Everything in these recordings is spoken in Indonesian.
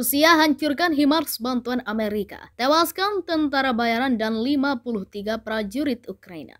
Rusia hancurkan HIMARS bantuan Amerika, tewaskan tentara bayaran dan 53 prajurit Ukraina.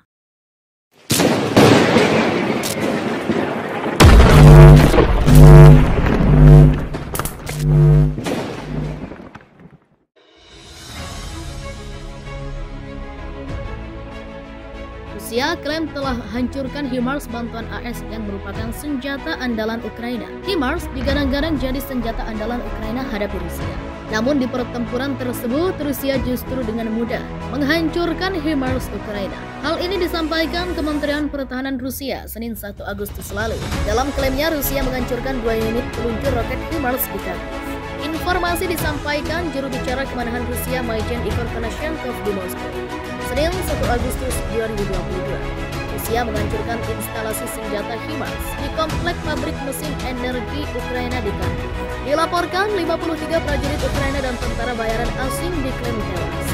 Rusia klaim telah hancurkan HIMARS bantuan AS yang merupakan senjata andalan Ukraina. HIMARS digadang-gadang jadi senjata andalan Ukraina hadapi Rusia. Namun di pertempuran tersebut, Rusia justru dengan mudah menghancurkan HIMARS Ukraina. Hal ini disampaikan Kementerian Pertahanan Rusia Senin 1 Agustus lalu. Dalam klaimnya, Rusia menghancurkan 2 unit peluncur roket HIMARS di Kharkiv. Informasi disampaikan juru bicara Kemanahan Rusia Majen Igor Konashenkov di Moskow. Senin 1 Agustus 2022, Rusia menghancurkan instalasi senjata HIMARS di komplek pabrik mesin energi Ukraina di Kharkiv. Dilaporkan 53 prajurit Ukraina dan tentara bayaran asing diklaim tewas.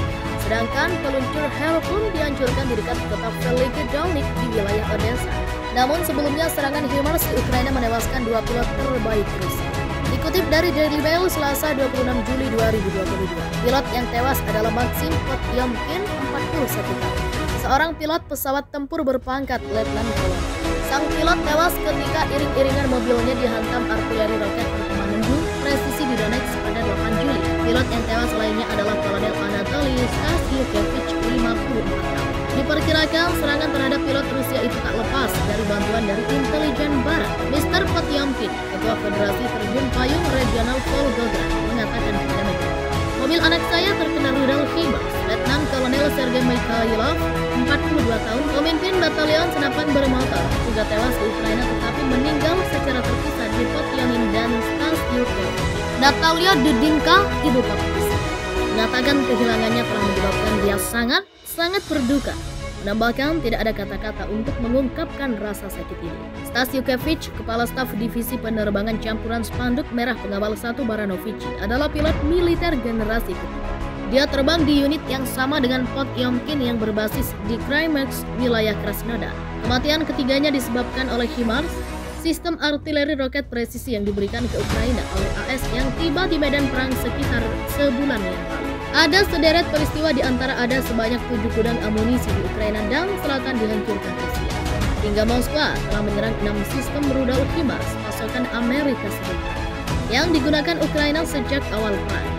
Sedangkan peluncur Harpoon dihancurkan di dekat kota Velikidolnik di wilayah Odessa. Namun sebelumnya serangan HIMARS di Ukraina menewaskan 2 pilot terbaik Rusia. Dikutip dari Daily Mail Selasa 26 Juli 2022, pilot yang tewas adalah Maxim Potyomkin, 41 tahun, seorang pilot pesawat tempur berpangkat letnan kolonel. Sang pilot tewas ketika iring-iringan mobilnya dihantam artileri roket berkemah mendung presisi di Donetsk pada 8 Juli. Pilot yang tewas lainnya adalah Kolonel Anatoly Stasyukevich, 54 tahun. Diperkirakan serangan terhadap pilot Rusia itu tak lepas dari bantuan dari intelijen barat. Mr. Potyomkin, Ketua Federasi Terjun Payung Regional Volgograd, mengatakan kepada media, "Mobil anak saya terkena rudal HIMARS." Letnan Kolonel Sergei Mikhailov, 42 tahun, pemimpin batalion senapan bermotor, juga tewas di Ukraina tetapi meninggal secara terpisah di Potyomkin dan Stasyukevich. Natalia Dudinka, ibu Rusia, mengatakan kehilangannya telah menyebabkan dia sangat berduka. Menambahkan tidak ada kata-kata untuk mengungkapkan rasa sakit ini. Stasyukevich, Kepala Staf Divisi Penerbangan Campuran Spanduk Merah Pengawal 1 Baranovichi, adalah pilot militer generasi ketiga. Dia terbang di unit yang sama dengan Potyomkin yang berbasis di Krymex, wilayah Krasnodar. Kematian ketiganya disebabkan oleh HIMARS, sistem artileri roket presisi yang diberikan ke Ukraina oleh AS yang tiba di medan perang sekitar sebulan yang lalu. Ada sederet peristiwa di antara ada sebanyak 7 gudang amunisi di Ukraina dan selatan dihancurkan Rusia. Hingga Moskwa telah menyerang 6 sistem rudal HIMARS pasokan Amerika Serikat yang digunakan Ukraina sejak awal perang.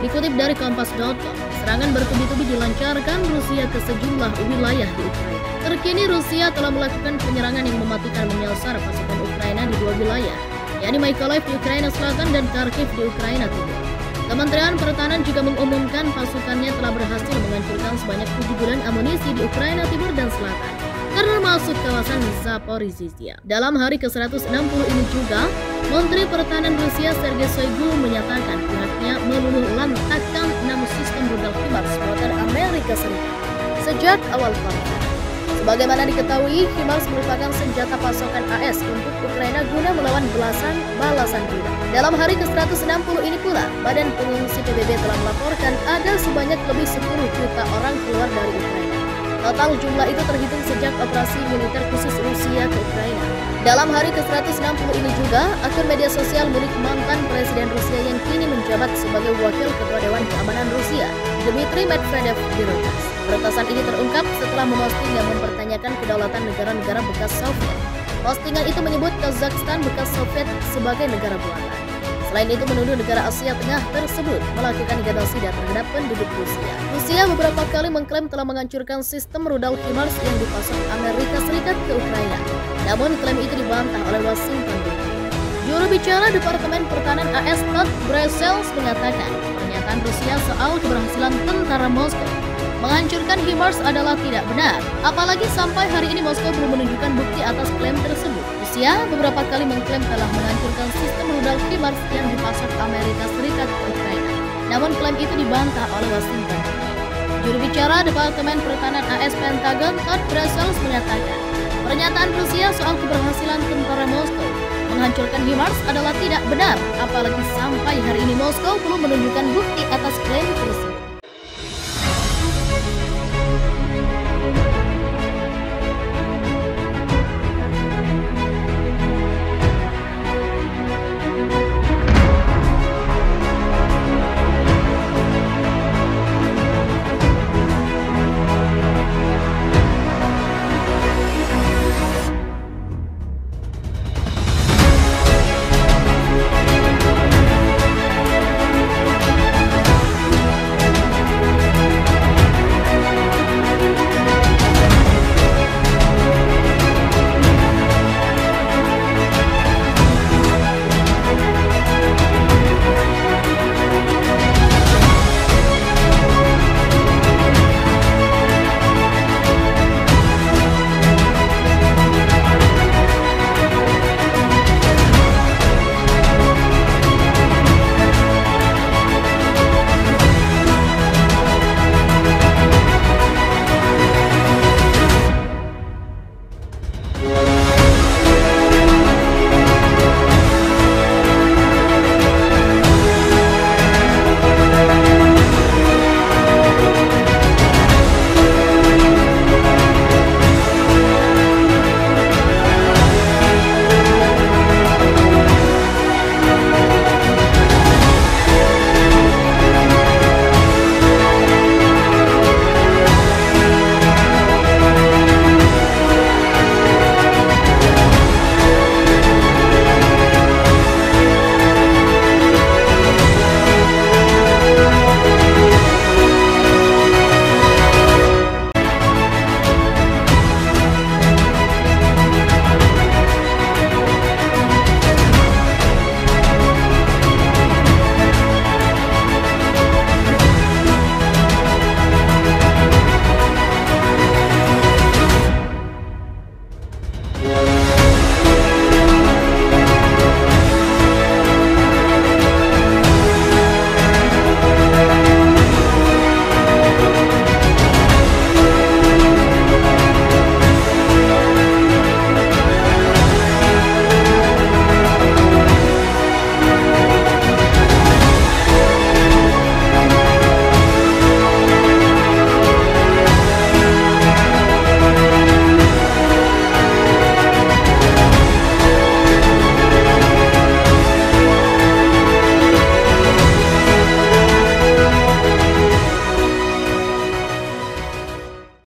Dikutip dari Kompas.com, serangan bertubi-tubi dilancarkan Rusia ke sejumlah wilayah di Ukraina. Terkini Rusia telah melakukan penyerangan yang mematikan menyasar pasukan Ukraina di 2 wilayah, yakni Mykolaiv di Ukraina Selatan dan Kharkiv di Ukraina Timur. Kementerian Pertahanan juga mengumumkan pasukannya telah berhasil menghancurkan sebanyak 7 gudang amunisi di Ukraina Timur dan Selatan, termasuk kawasan Zaporizhzhia. Dalam hari ke-160 ini juga, Menteri Pertahanan Rusia Sergei Shoigu menyatakan pihaknya meluluh lantakkan 6 sistem rudal HIMARS buatan Amerika Serikat sejak awal konflik. Sebagaimana diketahui, HIMARS merupakan senjata pasokan AS untuk Ukraina guna melawan balasan rudal. Dalam hari ke-160 ini pula, Badan Pengungsi PBB telah melaporkan ada sebanyak lebih 10 juta orang keluar dari Ukraina. Total jumlah itu terhitung sejak operasi militer khusus Rusia ke Ukraina. Dalam hari ke-160 ini juga, akun media sosial milik mantan Presiden Rusia yang kini menjabat sebagai Wakil Ketua Dewan Keamanan Rusia, Dmitry Medvedev, diretas. Peretasan ini terungkap setelah memposting yang mempertanyakan kedaulatan negara-negara bekas Soviet. Postingan itu menyebut Kazakhstan bekas Soviet sebagai negara buatan. Selain itu menuduh negara Asia Tengah tersebut melakukan genosida terhadap penduduk Rusia. Rusia beberapa kali mengklaim telah menghancurkan sistem rudal HIMARS yang dipasok Amerika Serikat ke Ukraina. Namun klaim itu dibantah oleh Washington DC. Juru bicara Departemen Pertahanan AS Todd Bresels mengatakan pernyataan Rusia soal keberhasilan tentara Moskow menghancurkan HIMARS adalah tidak benar. Apalagi sampai hari ini Moskow belum menunjukkan bukti atas klaim tersebut. Rusia beberapa kali mengklaim telah menghancurkan sistem rudal HIMARS yang dipasok Amerika Serikat ke Ukraina. Namun klaim itu dibantah oleh Washington. Juru bicara Departemen Pertahanan AS Pentagon Todd Bresels mengatakan pernyataan Rusia soal keberhasilan tentara Moskow menghancurkan HIMARS adalah tidak benar. Apalagi sampai hari ini Moskow belum menunjukkan bukti atas klaim tersebut.